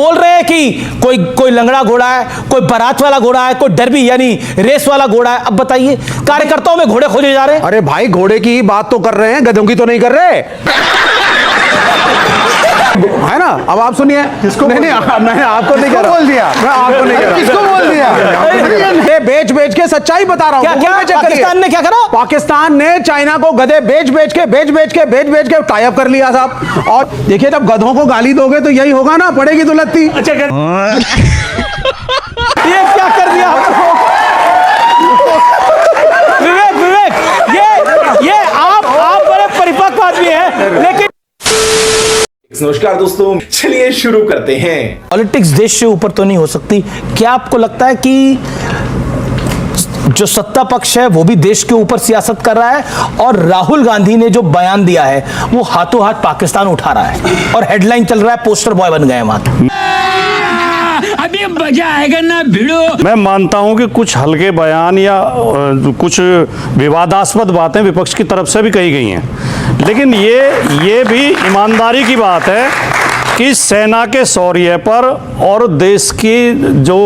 बोल रहे हैं कि कोई कोई लंगड़ा घोड़ा है, कोई बारात वाला घोड़ा है, कोई डरबी यानी रेस वाला घोड़ा है। अब बताइए, कार्यकर्ताओं में घोड़े खोजे जा रहे हैं। अरे भाई, घोड़े की बात तो कर रहे हैं, गधों की तो नहीं कर रहे है ना। अब आप सुनिए। किसको नहीं आपको नहीं कह रहा, बोल दिया? मैं आपको नहीं कह रहा। किसको बोल दिया? बेच बेच के सच्चाई बता रहा हूँ। पाकिस्तान ने क्या करा? पाकिस्तान ने चाइना को गधे बेच बेच के टाई अप कर लिया साहब। और देखिए, जब गधों को गाली दोगे तो यही होगा ना, पड़ेगी तो लत्ती। अच्छा ये क्या कर दिया विवेक, ये आप बड़े परिपक्व आदमी हैं, लेकिन नमस्कार दोस्तों, चलिए शुरू करते हैं। पॉलिटिक्स देश से ऊपर तो नहीं हो सकती। क्या आपको लगता है कि जो सत्ता पक्ष है वो भी देश के ऊपर सियासत कर रहा है, और राहुल गांधी ने जो बयान दिया है वो हाथों हाथ पाकिस्तान उठा रहा है, और हेडलाइन चल रहा है, पोस्टर बॉय बन गए वहां। अभी मजा आएगा ना भिड़ो। मैं मानता हूं कि कुछ हल्के बयान या कुछ विवादास्पद बातें विपक्ष की तरफ से भी कही गई हैं, लेकिन ये भी ईमानदारी की बात है कि सेना के शौर्य पर और देश की जो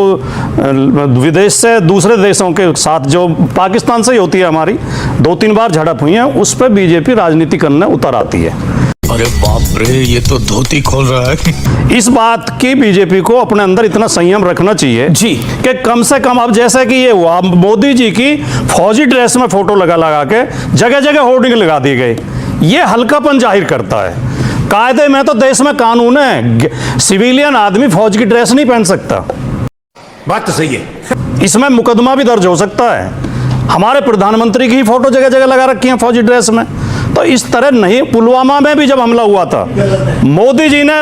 विदेश से दूसरे देशों के साथ जो पाकिस्तान से ही होती है, हमारी 2-3 बार झड़प हुई है, उस पर बीजेपी राजनीति करने उतर आती है। अरे बाप रे, ये तो धोती खोल रहा है। इस बात की बीजेपी को अपने अंदर इतना संयम रखना चाहिए जी कि कम से कम, अब जैसे कि ये हुआ, मोदी जी की फौजी ड्रेस में फोटो लगा के जगह जगह होर्डिंग लगा दिए गए, ये हल्कापन जाहिर करता है। कायदे में तो देश में कानून है, सिविलियन आदमी फौज की ड्रेस नहीं पहन सकता। बात तो सही है। इसमें मुकदमा भी दर्ज हो सकता है। हमारे प्रधानमंत्री की फोटो जगह जगह लगा रखी है फौजी ड्रेस में, तो इस तरह नहीं। पुलवामा में भी जब हमला हुआ था, मोदी जी ने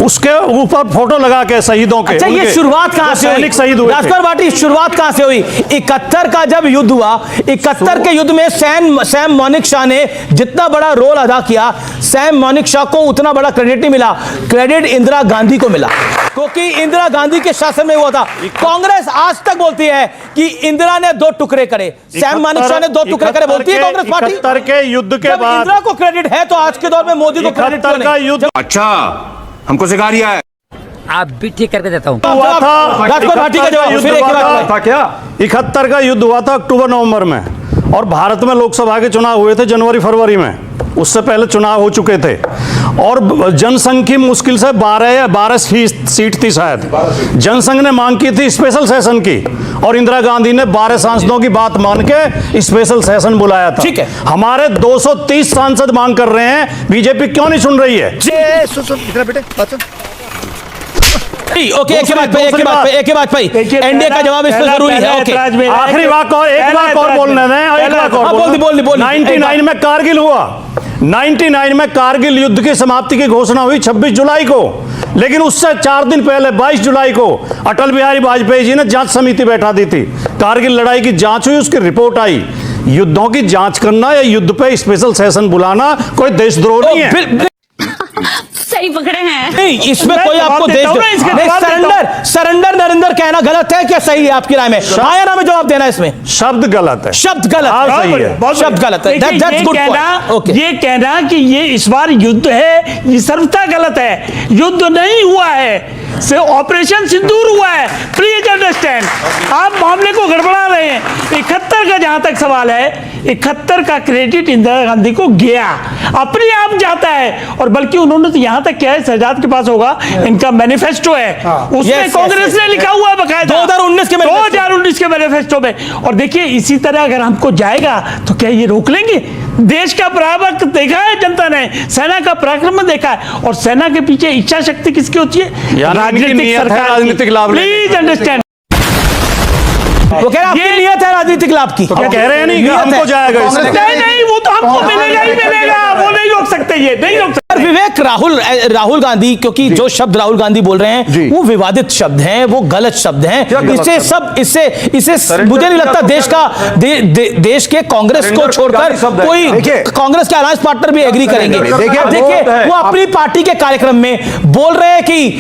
उसके ऊपर फोटो लगा के शहीदों के। अच्छा, ये शुरुआत कहां से हुई? शहीद हुए राजकुमार भाटी, शुरुआत कहां से हुई? 71 का जब युद्ध हुआ, 71 के युद्ध में सैम मानेकशॉ ने जितना बड़ा रोल अदा किया, सैम मानेकशॉ को उतना बड़ा क्रेडिट नहीं मिला। क्रेडिट इंदिरा गांधी को मिला, क्योंकि इंदिरा गांधी के शासन में हुआ था। कांग्रेस आज तक बोलती है कि इंदिरा ने 2 टुकड़े करे, सैम मानेकशॉ ने 2 टुकड़े करे, बोलती है कांग्रेस पार्टी। 71 के युद्ध के बाद इंदिरा को क्रेडिट है, तो आज के दौर में मोदी को क्रेडिट क्यों नहीं? युद्ध अच्छा, हमको सिखा रिया है। आप भी ठीक करके देता हूँ। हुआ था, राजकुमार भाटी का जवाब फिर एक बार था क्या? 71 का युद्ध हुआ था अक्टूबर-नवंबर में, और भारत में लोकसभा के चुनाव हुए थे जनवरी-फरवरी में। उससे पहले चुनाव हो चुके थे, और जनसंघ की मुश्किल से 12 सीट थी शायद। जनसंघ ने मांग की थी स्पेशल सेशन की, और इंदिरा गांधी ने 12 सांसदों की बात मान के स्पेशल सेशन बुलाया था। ठीक है। हमारे 230 सांसद मांग कर रहे हैं, बीजेपी क्यों नहीं सुन रही है? ओके, एक ही बात भाई, एनडीए का जवाब इसमें जरूरी है। ओके, आखिरी बात और एक बात और बोलने दें। बोल 99 में कारगिल हुआ। 99 में कारगिल युद्ध की समाप्ति की घोषणा हुई 26 जुलाई को, लेकिन उससे 4 दिन पहले 22 जुलाई को अटल बिहारी वाजपेयी जी ने जांच समिति बैठा दी थी। कारगिल लड़ाई की जांच हुई, उसकी रिपोर्ट आई। युद्धों की जांच करना या युद्ध पे स्पेशल सेशन बुलाना कोई देशद्रोह नहीं है। सही पकड़े हैं। नहीं, इसमें कोई आपको सरेंडर नरेंद्र कहना गलत है क्या सही है आपकी राय में? हाँ या ना में जवाब देना। इसमें शब्द गलत है, शब्द गलत है, सही है, शब्द गलत है। ये कहना कि ये इस बार युद्ध है, ये सर्वथा गलत है। युद्ध नहीं हुआ है, से ऑपरेशन सिंदूर हुआ है। प्लीज अंडरस्टैंड, आप मामले को गड़बड़ा रहे हैं। 71 का जहां तक सवाल है, 71 का क्रेडिट इंदिरा गांधी को गया, अपने आप जाता है। और बल्कि उन्होंने तो यहां तक क्या है, शहजाद के पास होगा, इनका मैनिफेस्टो है, उसमें कांग्रेस ने लिखा हुआ है बकायदा 2019 के मैनिफेस्टो में। और देखिए, इसी तरह अगर हमको जाएगा तो क्या ये रोक लेंगे? देश का पराक्रम देखा है जनता ने, सेना का पराक्रम देखा है, और सेना के पीछे इच्छा शक्ति किसकी होती है? राजनीतिक लाभ। प्लीज अंडरस्टैंड, वो कह रहे हैं आपकी नियत है राजनीतिक लाभ की। तो क्या कह रहे हैं? नहीं, हमको जाएगा इससे। नहीं, वो तो हमको मिलेगा ही मिलेगा, वो नहीं रोक सकते, ये नहीं रोक सकते। विवेक, राहुल गांधी, क्योंकि जो शब्द राहुल गांधी बोल रहे हैं वो विवादित शब्द हैं, वो गलत शब्द हैं। इससे मुझे नहीं लगता देश के कांग्रेस को छोड़कर कोई कांग्रेस के अलायंस पार्टनर भी एग्री करेंगे। देखिए, वो अपनी पार्टी के कार्यक्रम में बोल रहे हैं कि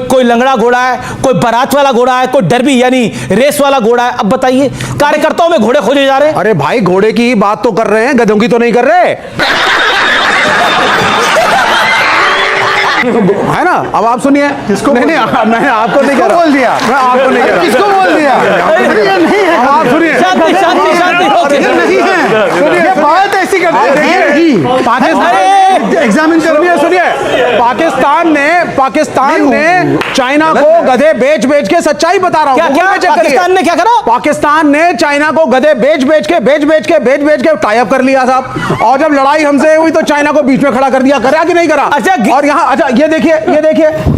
कोई लंगड़ा घोड़ा है, कोई बारात वाला घोड़ा है, कोई डरबी यानी रेस वाला घोड़ा है। अब बताइए, कार्यकर्ताओं में घोड़े खोजे जा रहे हैं। अरे भाई, घोड़े की बात तो कर रहे हैं, गधों की तो नहीं कर रहे। है ना? अब आप सुनिए। किसको? नहीं, मैं आपको नहीं कह रहा। बोल दिया? मैं आपको नहीं कह रहा। किसको बोल दिया? ये नहीं है। अब आप सुनिए। शांति शांति शांति ओके। ये नहीं है। सुनिए, ये बात ऐसी करते हैं। पाकिस्तान एग्जामिन सुनिए सुनिए, पाकिस्तान ने चाइना को गधे बेच बेच के, सच्चाई बता रहा हूँ, क्या गूगल में चेक करिए। पाकिस्तान ने क्या करा? पाकिस्तान ने चाइना को गधे बेच बेच के टाई अप कर लिया साहब। और जब लड़ाई हमसे हुई तो चाइना को बीच में खड़ा कर दिया। करा कि नहीं करा? अच्छा, और यहाँ अच्छा ये देखिए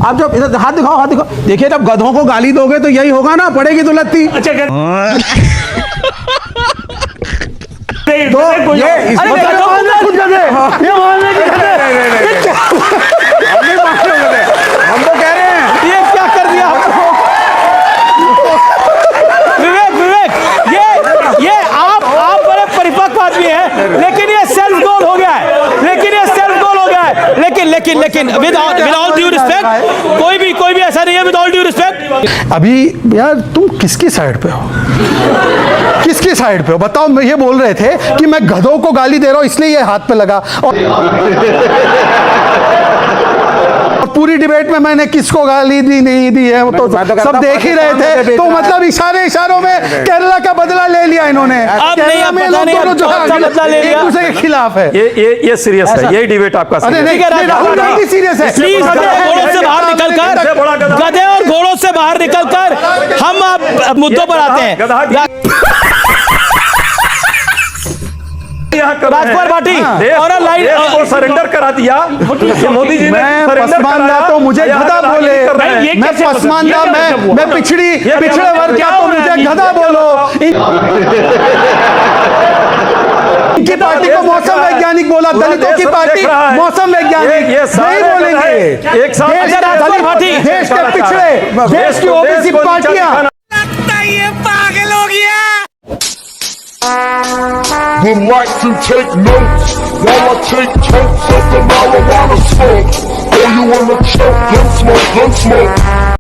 आप जब इधर हाथ दिखाओ देखिए, जब गधों को गाली दोगे तो यही होगा ना, पड़ेगी तो लत्ती। अच्छा तो ये इस अरे मतलब- गधों को खुद गधे। ये मानने की गधे। हम नहीं मान रहे गधे, हम तो कह रहे हैं ये क्या कर दिया विवेक, ये आप बड़े परिपक्व आदमी हैं, लेकिन ये सेल्फ गोल हो गया है, लेकिन विद ऑल ड्यू रिस्पेक्ट, कोई भी ऐसा नहीं है, विद ऑल ड्यू रिस्पेक्ट। अभी यार तुम किसकी साइड पे हो? किसकी साइड पे हो बताओ? ये बोल रहे थे कि मैं गधों को गाली दे रहा हूं इसलिए ये हाथ पे लगा, और पूरी डिबेट में मैंने किसको गाली दी नहीं दी है वो तो सब देख ही रहे थे। तो मतलब इशारों में केरला का बदला ले लिया इन्होंने। अब नहीं, केरला अब में पता लोग नहीं, दोनों अब जो कौन सा बदला ले एक लिया? दूसरे के खिलाफ है। ये सीरियस है, यही डिबेट आपका अरे नहीं, ठीक है, राहुल गांधी सीरियस है। प्लीज गधे और घोड़ों से बाहर निकलकर, गधे और घोड़ों से बाहर निकलकर हम अब मुद्दों पर आते हैं। राजकुमार भाटी और लाइन सरेंडर करा दिया मोदी जी ने। मैं पसमानदा तो मुझे गधा बोले, ये मैं कैसे पसमानदा, मैं पिछड़े वर्ग का तो मुझे गधा बोलो। इनकी पार्टी को मौसम वैज्ञानिक बोला, दलितों की पार्टी मौसम वैज्ञानिक नहीं बोलेंगे। एक साथ दलित पार्टी, देश के पिछड़े, देश की ओबीसी पार्टियां। Would like to take notes while I take totes of the marijuana smoke. Oh, you wanna choke? Gun smoke, gun smoke.